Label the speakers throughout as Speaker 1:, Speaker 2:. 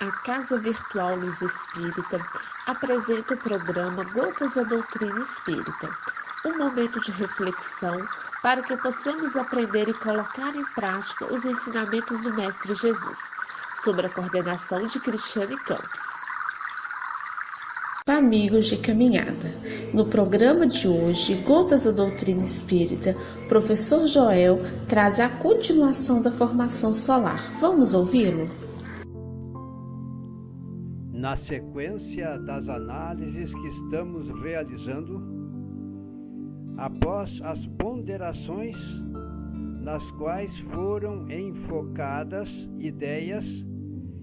Speaker 1: A Casa Virtual Luz Espírita apresenta o programa Gotas da Doutrina Espírita, um momento de reflexão para que possamos aprender e colocar em prática os ensinamentos do Mestre Jesus, sob a coordenação de Cristiane Campos. Amigos de caminhada, no programa de hoje, Gotas da Doutrina Espírita, o professor Joel traz a continuação da formação solar. Vamos ouvi-lo?
Speaker 2: Na sequência das análises que estamos realizando, após as ponderações nas quais foram enfocadas ideias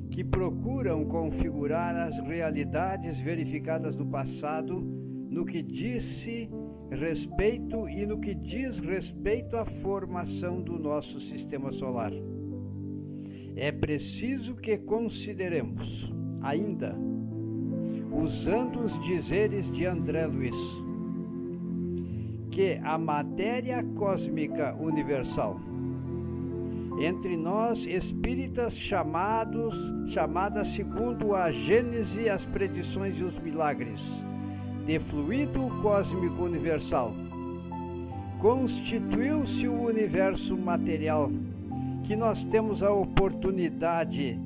Speaker 2: que procuram configurar as realidades verificadas no passado no que disse respeito e no que diz respeito à formação do nosso sistema solar. É preciso que consideremos ainda, usando os dizeres de André Luiz, que a matéria cósmica universal, entre nós espíritas chamadas segundo a Gênese, as predições e os milagres, de fluido cósmico universal, constituiu-se o universo material que nós temos a oportunidade,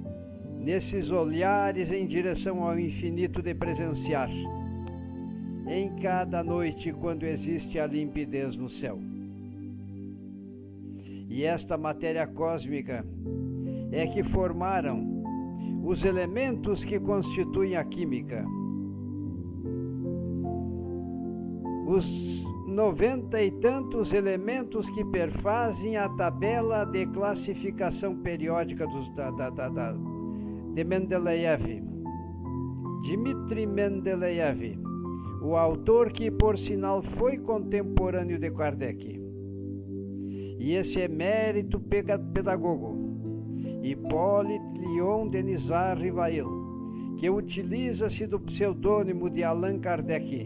Speaker 2: nesses olhares em direção ao infinito, de presenciar em cada noite quando existe a limpidez no céu. E esta matéria cósmica é que formaram os elementos que constituem a química. Os 90 e tantos elementos que perfazem a tabela de classificação periódica de Mendeleev, Dmitri Mendeleev, o autor que, por sinal, foi contemporâneo de Kardec. E esse emérito pedagogo, Hippolyte Léon Denisard Rivail, que utiliza-se do pseudônimo de Allan Kardec,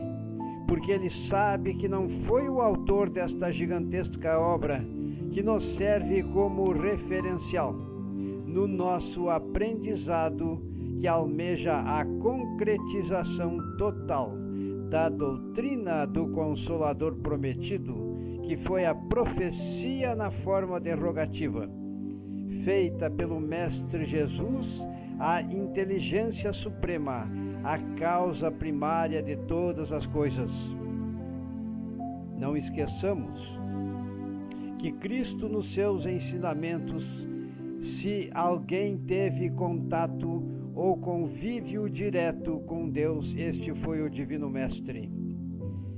Speaker 2: porque ele sabe que não foi o autor desta gigantesca obra que nos serve como referencial no nosso aprendizado que almeja a concretização total da doutrina do Consolador prometido, que foi a profecia na forma derrogativa, feita pelo Mestre Jesus, a inteligência suprema, a causa primária de todas as coisas. Não esqueçamos que Cristo, nos seus ensinamentos, se alguém teve contato ou convívio direto com Deus, este foi o Divino Mestre,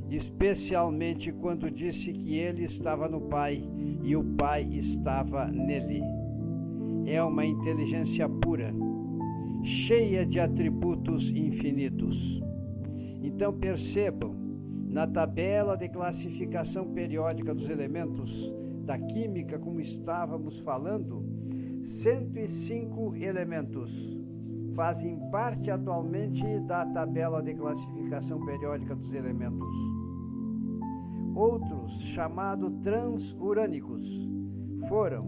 Speaker 2: especialmente quando disse que ele estava no Pai e o Pai estava nele. É uma inteligência pura, cheia de atributos infinitos. Então percebam, na tabela de classificação periódica dos elementos da química, como estávamos falando, 105 elementos fazem parte atualmente da tabela de classificação periódica dos elementos. Outros, chamados transurânicos, foram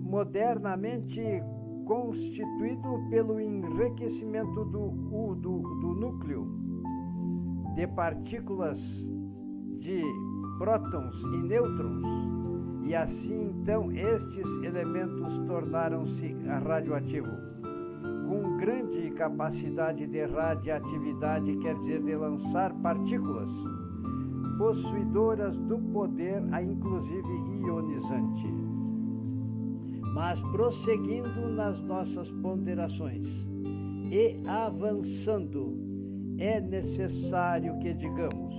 Speaker 2: modernamente constituídos pelo enriquecimento do núcleo de partículas de prótons e nêutrons, e assim então estes elementos tornaram-se radioativos, com grande capacidade de radiatividade, quer dizer, de lançar partículas possuidoras do poder, inclusive ionizante. Mas prosseguindo nas nossas ponderações e avançando, é necessário que digamos,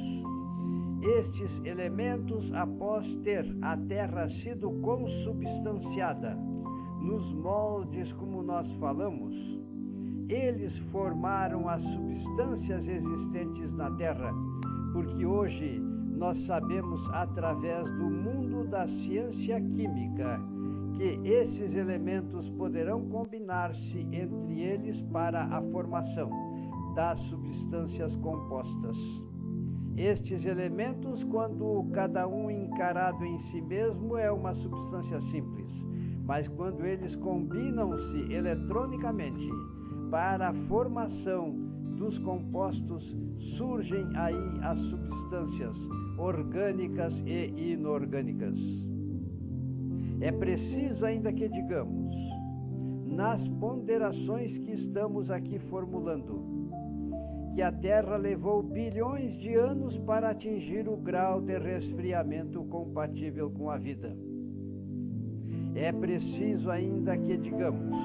Speaker 2: estes elementos, após ter a Terra sido consubstanciada nos moldes como nós falamos, eles formaram as substâncias existentes na Terra, porque hoje nós sabemos, através do mundo da ciência química, que esses elementos poderão combinar-se entre eles para a formação das substâncias compostas. Estes elementos, quando cada um encarado em si mesmo, é uma substância simples, mas quando eles combinam-se eletronicamente para a formação dos compostos, surgem aí as substâncias orgânicas e inorgânicas. É preciso ainda que digamos, nas ponderações que estamos aqui formulando, que a Terra levou bilhões de anos para atingir o grau de resfriamento compatível com a vida. É preciso ainda que digamos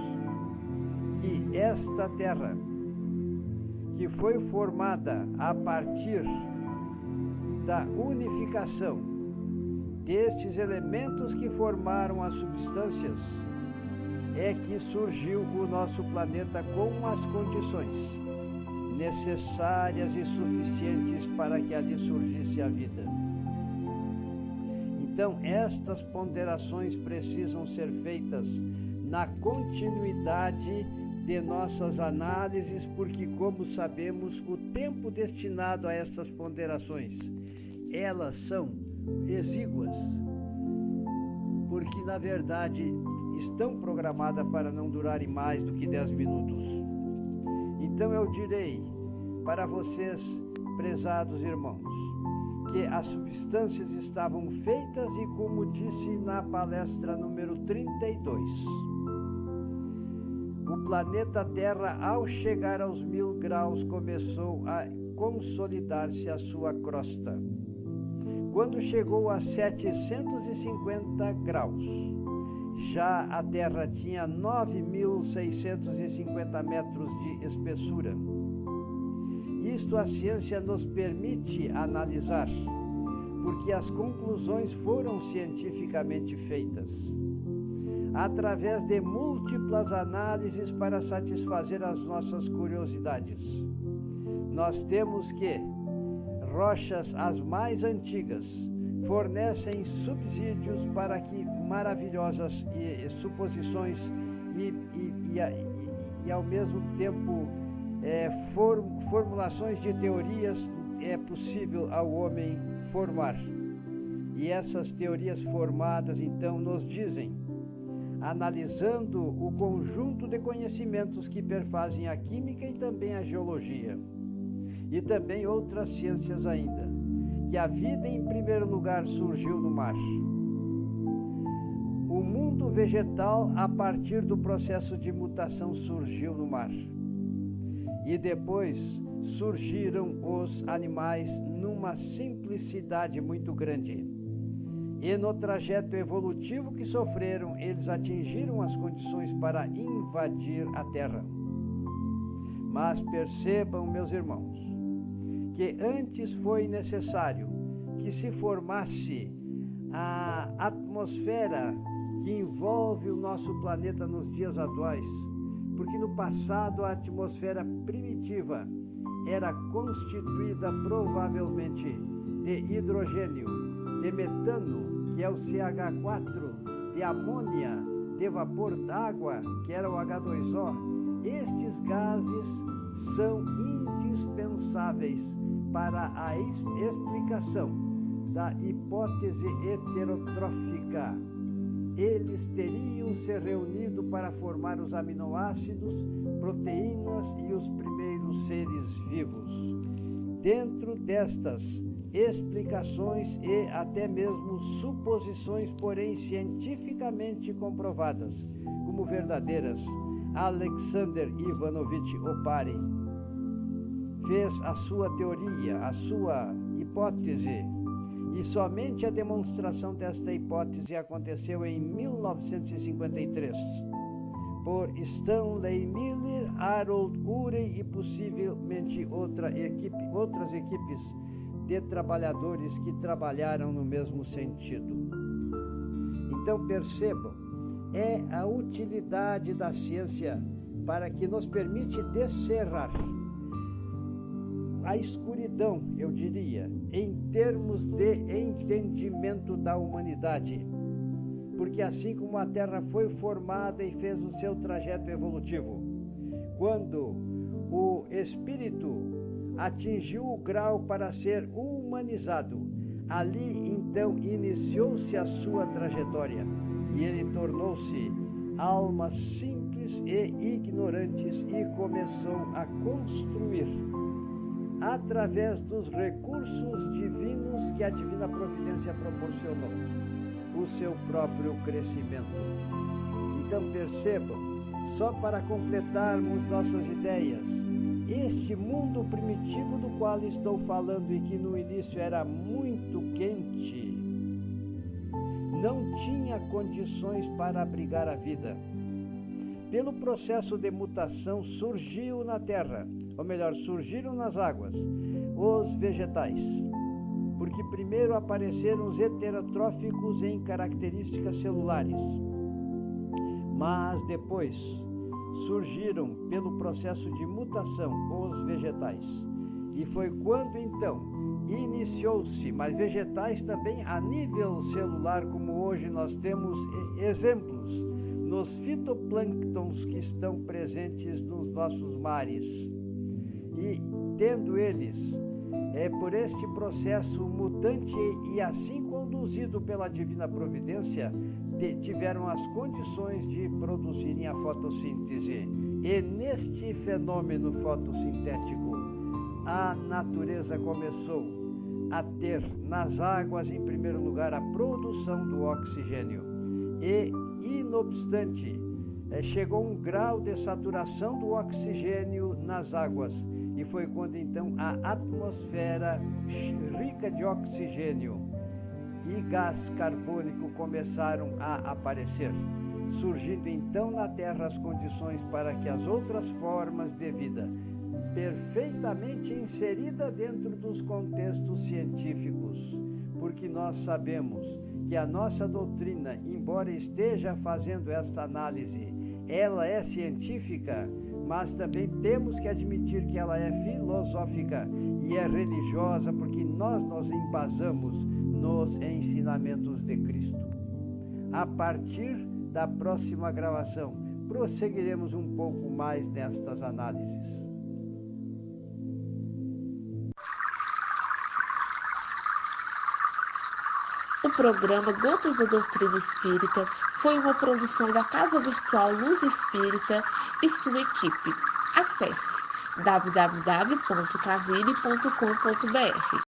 Speaker 2: que esta Terra, que foi formada a partir da unificação destes elementos que formaram as substâncias, é que surgiu o nosso planeta com as condições necessárias e suficientes para que ali surgisse a vida. Então, estas ponderações precisam ser feitas na continuidade de nossas análises, porque, como sabemos, o tempo destinado a estas ponderações, elas são exíguas, porque, na verdade, estão programadas para não durarem mais do que 10 minutos. Então eu direi para vocês, prezados irmãos, que as substâncias estavam feitas e, como disse na palestra número 32, o planeta Terra, ao chegar aos 1000 graus, começou a consolidar-se a sua crosta. Quando chegou a 750 graus, já a Terra tinha 9.650 metros de espessura. Isto a ciência nos permite analisar, porque as conclusões foram cientificamente feitas, através de múltiplas análises para satisfazer as nossas curiosidades. Nós temos que rochas as mais antigas fornecem subsídios para que maravilhosas suposições e ao mesmo tempo formulações de teorias é possível ao homem formar. E essas teorias formadas então nos dizem, analisando o conjunto de conhecimentos que perfazem a química e também a geologia, e também outras ciências ainda, que a vida em primeiro lugar surgiu no mar. O mundo vegetal, a partir do processo de mutação, surgiu no mar. E depois surgiram os animais numa simplicidade muito grande. E no trajeto evolutivo que sofreram, eles atingiram as condições para invadir a Terra. Mas percebam, meus irmãos, que antes foi necessário que se formasse a atmosfera que envolve o nosso planeta nos dias atuais, porque no passado a atmosfera primitiva era constituída provavelmente de hidrogênio, de metano, que é o CH4, de amônia, de vapor d'água, que era o H2O. Estes gases são indispensáveis para a explicação da hipótese heterotrófica. Eles teriam se reunido para formar os aminoácidos, proteínas e os primeiros seres vivos. Dentro destas explicações e até mesmo suposições, porém cientificamente comprovadas como verdadeiras, Alexander Ivanovich Opary fez a sua teoria, a sua hipótese, e somente a demonstração desta hipótese aconteceu em 1953 por Stanley Miller, Harold Urey e possivelmente outras equipes de trabalhadores que trabalharam no mesmo sentido. Então percebam, é a utilidade da ciência para que nos permite descerrar a escuridão, eu diria, em termos de entendimento da humanidade. Porque assim como a Terra foi formada e fez o seu trajeto evolutivo, quando o espírito atingiu o grau para ser humanizado, Ali então iniciou-se a sua trajetória e ele tornou-se alma simples e ignorantes e começou a construir, através dos recursos divinos que a divina providência proporcionou, o seu próprio crescimento. Então percebam, só para completarmos nossas ideias, este mundo primitivo do qual estou falando e que no início era muito quente, não tinha condições para abrigar a vida. Pelo processo de mutação surgiu na terra, ou melhor, surgiram nas águas, os vegetais, porque primeiro apareceram os heterotróficos em características celulares, mas depois surgiram pelo processo de mutação os vegetais. E foi quando então iniciou-se, mas vegetais também a nível celular, como hoje nós temos exemplos nos fitoplânctons que estão presentes nos nossos mares. E tendo eles, por este processo mutante e assim conduzido pela divina providência, tiveram as condições de produzirem a fotossíntese. E neste fenômeno fotossintético, a natureza começou a ter nas águas, em primeiro lugar, a produção do oxigênio. E, inobstante, chegou um grau de saturação do oxigênio nas águas. E foi quando então a atmosfera rica de oxigênio e gás carbônico começaram a aparecer, surgindo então na Terra as condições para que as outras formas de vida, perfeitamente inserida dentro dos contextos científicos, porque nós sabemos que a nossa doutrina, embora esteja fazendo essa análise, ela é científica, mas também temos que admitir que ela é filosófica e é religiosa, porque nós nos embasamos nos ensinamentos de Cristo. A partir da próxima gravação, prosseguiremos um pouco mais nestas análises.
Speaker 1: O programa Gotas da Doutrina Espírita foi uma produção da Casa Virtual Luz Espírita e sua equipe. Acesse www.cavile.com.br.